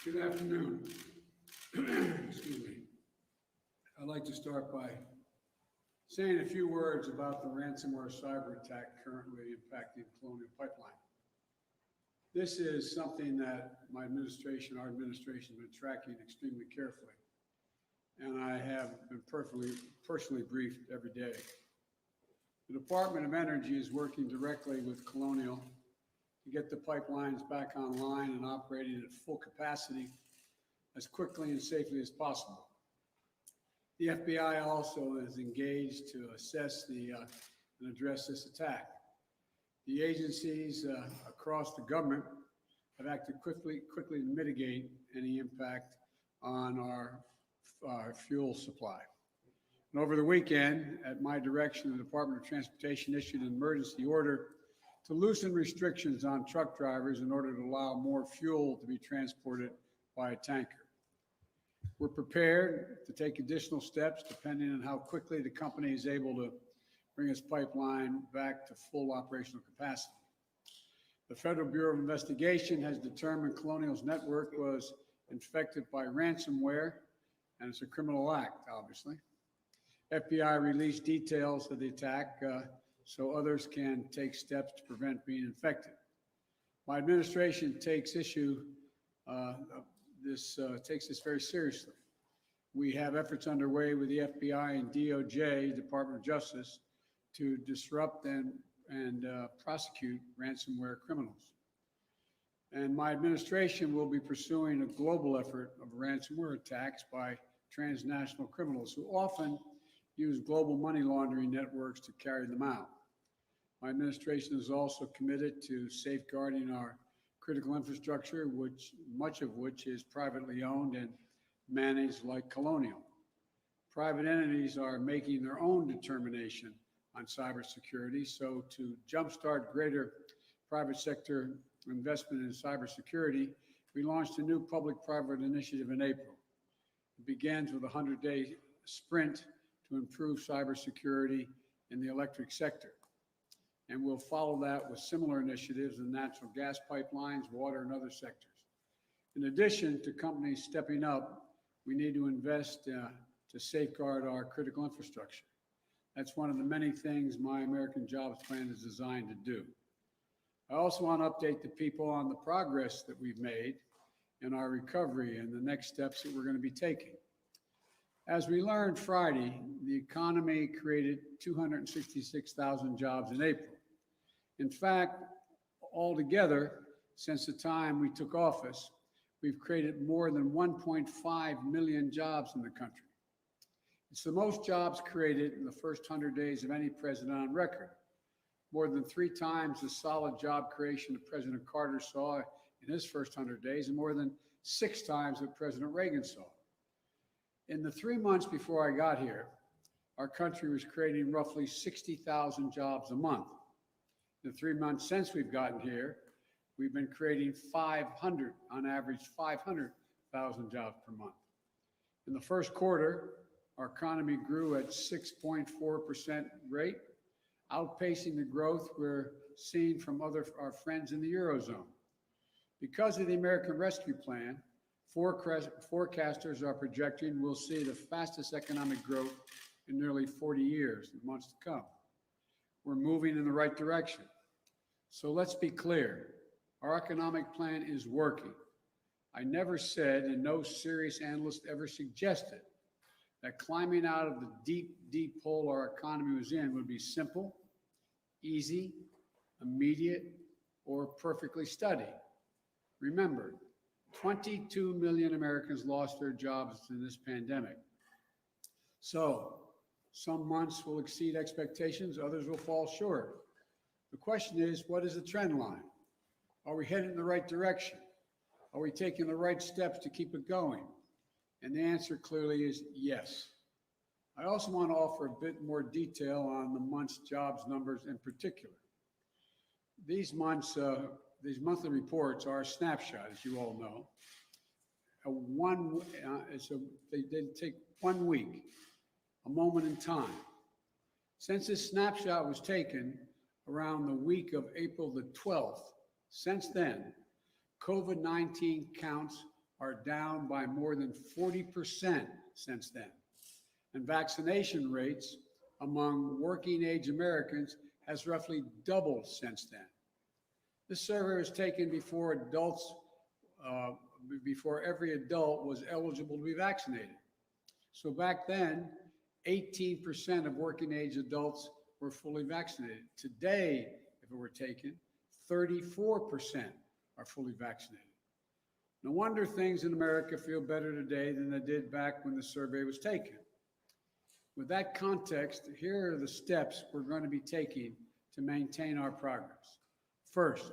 Good afternoon. Excuse me. I'd like to start by saying a few words about the ransomware cyber attack currently impacting Colonial Pipeline. This is something that our administration, has been tracking extremely carefully, and I have been personally briefed every day. The Department of Energy is working directly with Colonial to get the pipelines back online and operating at full capacity as quickly and safely as possible. The FBI also is engaged to assess and address this attack. The agencies across the government have acted quickly to mitigate any impact on our fuel supply. And over the weekend, at my direction, the Department of Transportation issued an emergency order to loosen restrictions on truck drivers in order to allow more fuel to be transported by a tanker. We're prepared to take additional steps depending on how quickly the company is able to bring its pipeline back to full operational capacity. The Federal Bureau of Investigation has determined Colonial's network was infected by ransomware, and it's a criminal act, obviously. FBI released details of the attack so others can take steps to prevent being infected. My administration takes this very seriously. We have efforts underway with the FBI and DOJ, Department of Justice, to disrupt and prosecute ransomware criminals. And my administration will be pursuing a global effort of ransomware attacks by transnational criminals who often use global money laundering networks to carry them out. My administration is also committed to safeguarding our critical infrastructure, much of which is privately owned and managed like Colonial. Private entities are making their own determination on cybersecurity, so to jumpstart greater private sector investment in cybersecurity, we launched a new public-private initiative in April. It begins with a 100-day sprint to improve cybersecurity in the electric sector. And we'll follow that with similar initiatives in natural gas pipelines, water, and other sectors. In addition to companies stepping up, we need to invest to safeguard our critical infrastructure. That's one of the many things my American Jobs Plan is designed to do. I also want to update the people on the progress that we've made in our recovery and the next steps that we're going to be taking. As we learned Friday, the economy created 266,000 jobs in April. In fact, altogether, since the time we took office, we've created more than 1.5 million jobs in the country. It's the most jobs created in the first 100 days of any president on record, more than 3 times the solid job creation that President Carter saw in his first 100 days, and more than 6 times what President Reagan saw. In the 3 months before I got here, our country was creating roughly 60,000 jobs a month. In the 3 months since we've gotten here, we've been creating on average 500,000 jobs per month. In the first quarter, our economy grew at 6.4% rate, outpacing the growth we're seeing from our friends in the Eurozone. Because of the American Rescue Plan, forecasters are projecting we'll see the fastest economic growth in nearly 40 years in months to come. We're moving in the right direction. So let's be clear, our economic plan is working. I never said, and no serious analyst ever suggested, that climbing out of the deep, deep hole our economy was in would be simple, easy, immediate, or perfectly steady. Remember, 22 million Americans lost their jobs in this pandemic. So, some months will exceed expectations, others will fall short. The question is, what is the trend line? Are we headed in the right direction? Are we taking the right steps to keep it going? And the answer clearly is yes. I also want to offer a bit more detail on the month's jobs numbers in particular. These monthly reports are a snapshot, as you all know. They take 1 week, a moment in time. Since this snapshot was taken around the week of April the 12th, since then, COVID-19 counts are down by more than 40% since then. And vaccination rates among working age Americans has roughly doubled since then. This survey was taken before every adult was eligible to be vaccinated. So back then, 18% of working age adults were fully vaccinated. Today, if it were taken, 34% are fully vaccinated. No wonder things in America feel better today than they did back when the survey was taken. With that context, here are the steps we're going to be taking to maintain our progress. First,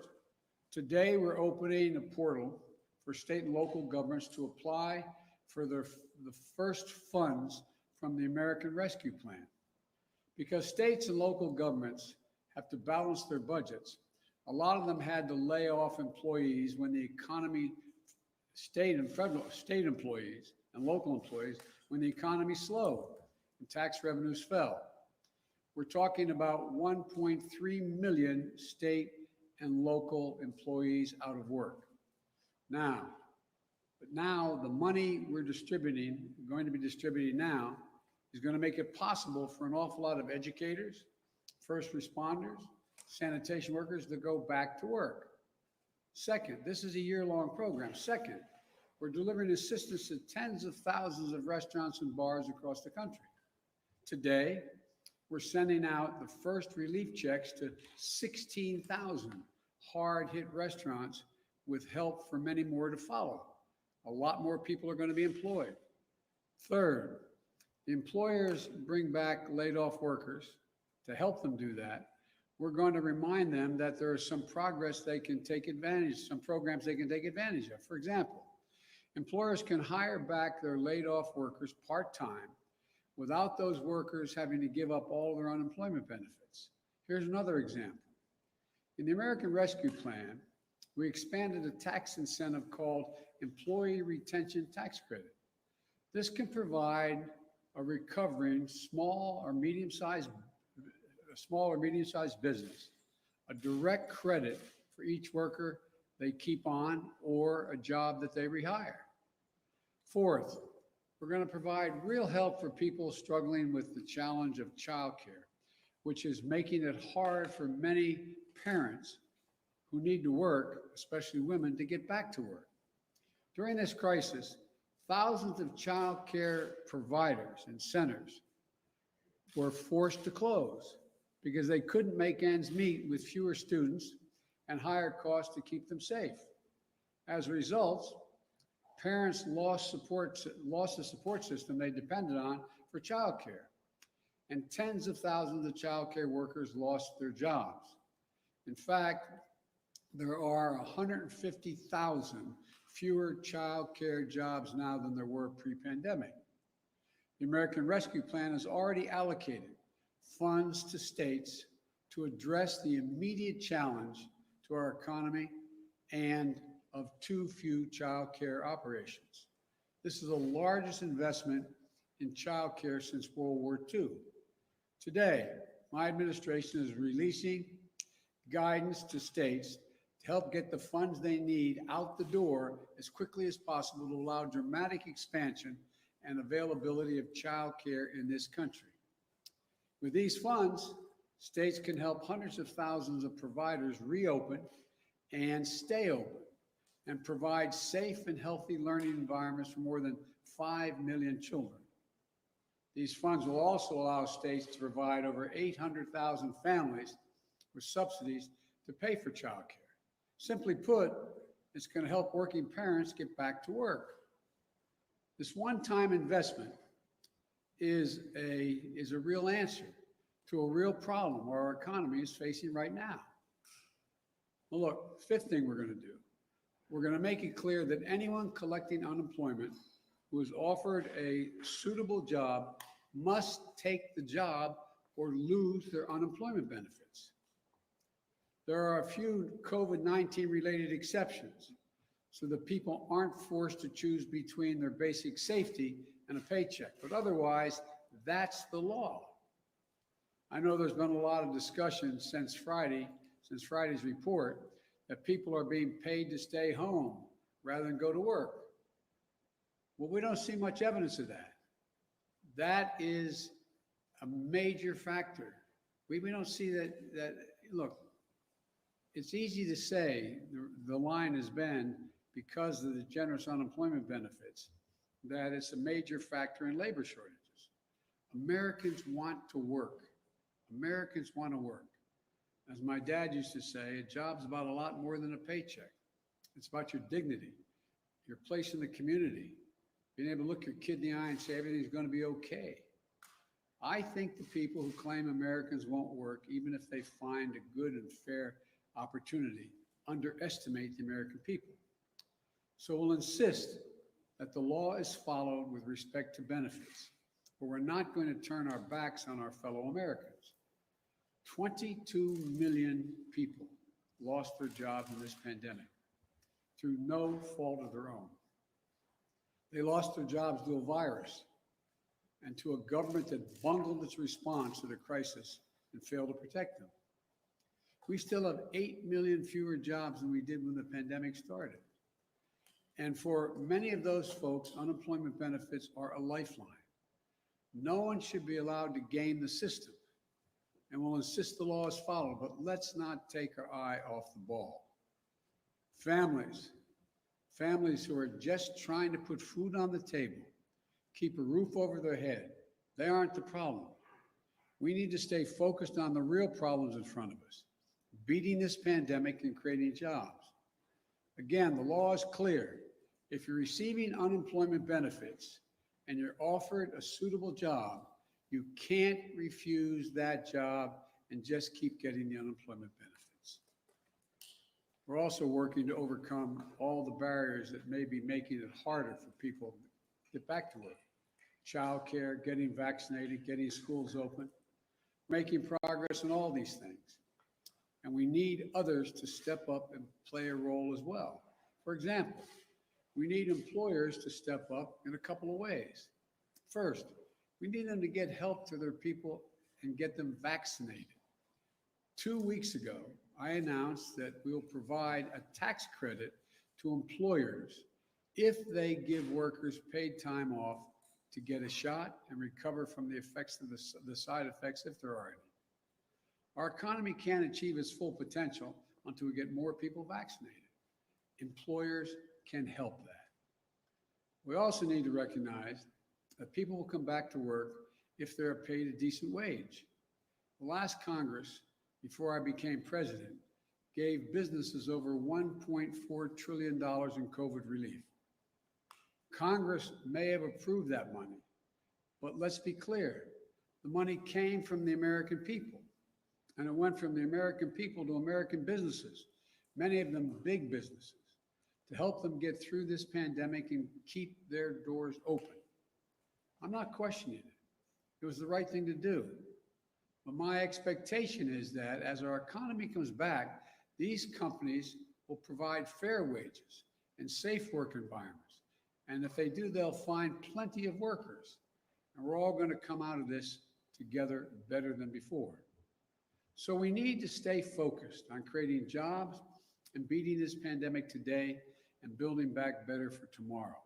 today we're opening a portal for state and local governments to apply for the first funds from the American Rescue Plan. Because states and local governments have to balance their budgets, a lot of them had to lay off employees when the economy, state employees and local employees, when the economy slowed and tax revenues fell. We're talking about 1.3 million state and local employees out of work. Now the money we're going to be distributing now, is going to make it possible for an awful lot of educators, first responders, sanitation workers to go back to work. Second, this is a year-long program. Second, we're delivering assistance to tens of thousands of restaurants and bars across the country. Today, we're sending out the first relief checks to 16,000 hard-hit restaurants with help for many more to follow. A lot more people are going to be employed. Third, the employers bring back laid-off workers. To help them do that, we're going to remind them that there is some programs they can take advantage of. For example, employers can hire back their laid-off workers part-time without those workers having to give up all their unemployment benefits. Here's another example. In the American Rescue Plan, we expanded a tax incentive called Employee Retention Tax Credit. This can provide a recovering small or medium-sized business a direct credit for each worker they keep on or a job that they rehire. Fourth, we're going to provide real help for people struggling with the challenge of childcare, which is making it hard for many parents who need to work, especially women, to get back to work. During this crisis, thousands of child care providers and centers were forced to close because they couldn't make ends meet with fewer students and higher costs to keep them safe. As a result, parents lost the support system they depended on for child care, and tens of thousands of child care workers lost their jobs. In fact, there are 150,000 fewer child care jobs now than there were pre-pandemic. The American Rescue Plan has already allocated funds to states to address the immediate challenge to our economy and of too few child care operations. This is the largest investment in child care since World War II. Today, my administration is releasing guidance to states to help get the funds they need out the door as quickly as possible to allow dramatic expansion and availability of child care in this country. With these funds, states can help hundreds of thousands of providers reopen and stay open and provide safe and healthy learning environments for more than 5 million children. These funds will also allow states to provide over 800,000 families with subsidies to pay for child care. Simply put, it's going to help working parents get back to work. This one-time investment is a real answer to a real problem our economy is facing right now. Well, look, fifth thing we're going to do, we're going to make it clear that anyone collecting unemployment who is offered a suitable job must take the job or lose their unemployment benefits. There are a few COVID-19 related exceptions so that people aren't forced to choose between their basic safety and a paycheck. But otherwise, that's the law. I know there's been a lot of discussion since Friday's report, that people are being paid to stay home rather than go to work. Well, we don't see much evidence of that. That is a major factor. We don't see that, look, it's easy to say, the line has been, because of the generous unemployment benefits, that it's a major factor in labor shortages. Americans want to work. Americans want to work. As my dad used to say, a job's about a lot more than a paycheck. It's about your dignity, your place in the community, being able to look your kid in the eye and say everything's going to be okay. I think the people who claim Americans won't work, even if they find a good and fair opportunity, underestimate the American people. So we'll insist that the law is followed with respect to benefits, but we're not going to turn our backs on our fellow Americans. 22 million people lost their jobs in this pandemic through no fault of their own. They lost their jobs to a virus and to a government that bungled its response to the crisis and failed to protect them. We still have 8 million fewer jobs than we did when the pandemic started. And for many of those folks, unemployment benefits are a lifeline. No one should be allowed to game the system, and we'll insist the law is followed, but let's not take our eye off the ball. Families who are just trying to put food on the table, keep a roof over their head, they aren't the problem. We need to stay focused on the real problems in front of us, beating this pandemic and creating jobs. Again, the law is clear. If you're receiving unemployment benefits and you're offered a suitable job, you can't refuse that job and just keep getting the unemployment benefits. We're also working to overcome all the barriers that may be making it harder for people to get back to work. Childcare, getting vaccinated, getting schools open, making progress on all these things. And we need others to step up and play a role as well. For example, we need employers to step up in a couple of ways. First, we need them to get help to their people and get them vaccinated. 2 weeks ago, I announced that we'll provide a tax credit to employers if they give workers paid time off to get a shot and recover from the effects of the side effects, if there are any. Our economy can't achieve its full potential until we get more people vaccinated. Employers can help that. We also need to recognize that people will come back to work if they're paid a decent wage. The last Congress, before I became president, gave businesses over $1.4 trillion in COVID relief. Congress may have approved that money, but let's be clear, the money came from the American people, and it went from the American people to American businesses, many of them big businesses, to help them get through this pandemic and keep their doors open. I'm not questioning it. It was the right thing to do. But my expectation is that as our economy comes back, these companies will provide fair wages and safe work environments. And if they do, they'll find plenty of workers. And we're all going to come out of this together better than before. So we need to stay focused on creating jobs and beating this pandemic today and building back better for tomorrow.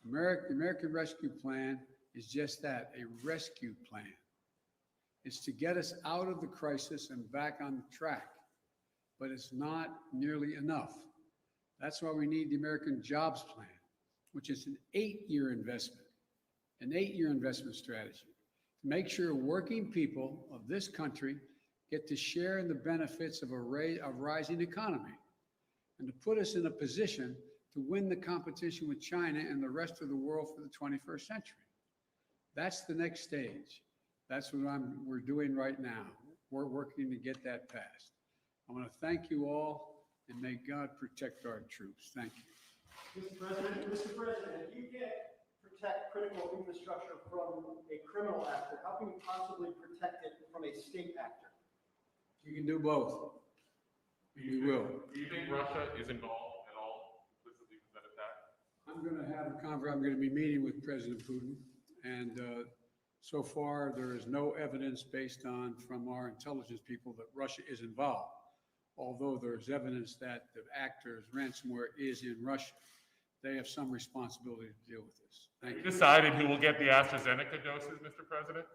The American Rescue Plan is just that, a rescue plan. It's to get us out of the crisis and back on track, but it's not nearly enough. That's why we need the American Jobs Plan, which is an 8-year investment, an 8-year investment strategy to make sure working people of this country get to share in the benefits of a rising economy, and to put us in a position to win the competition with China and the rest of the world for the 21st century. That's the next stage. That's what we're doing right now. We're working to get that passed. I want to thank you all, and may God protect our troops. Thank you. Mr. President, if you can't protect critical infrastructure from a criminal actor, how can you possibly protect it from a state actor? You can do both. We will. Do you think Russia is involved at all implicitly with that attack? I'm going to have a conference. I'm going to be meeting with President Putin, and so far there is no evidence based on from our intelligence people that Russia is involved. Although there's evidence that the actors, ransomware, is in Russia. They have some responsibility to deal with this. Thank you. Have you decided who will get the AstraZeneca doses, Mr. President?